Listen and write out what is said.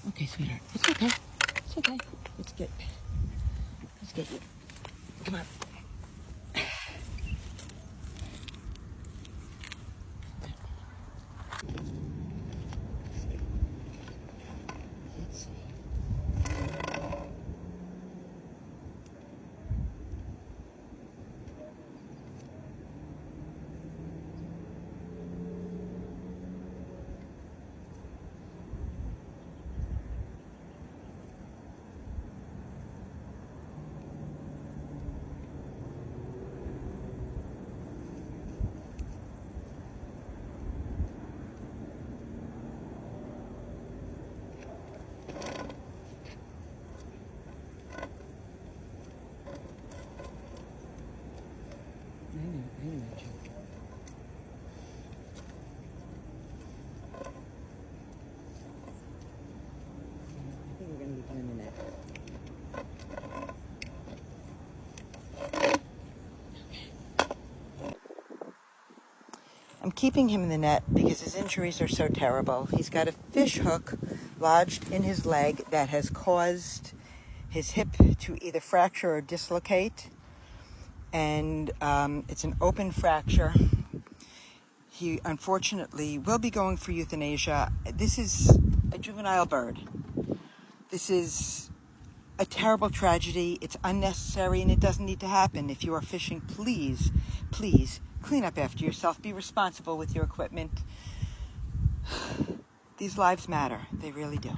Okay, sweetheart. It's okay. It's okay. Let's get you. Come on. Let's see. I know, Joe. I think we're going to leave him in the net. I'm keeping him in the net because his injuries are so terrible. He's got a fish hook lodged in his leg that has caused his hip to either fracture or dislocate. And it's an open fracture. He unfortunately will be going for euthanasia. This is a juvenile bird. This is a terrible tragedy. It's unnecessary and it doesn't need to happen. If you are fishing, please clean up after yourself. Be responsible with your equipment. These lives matter. They really do.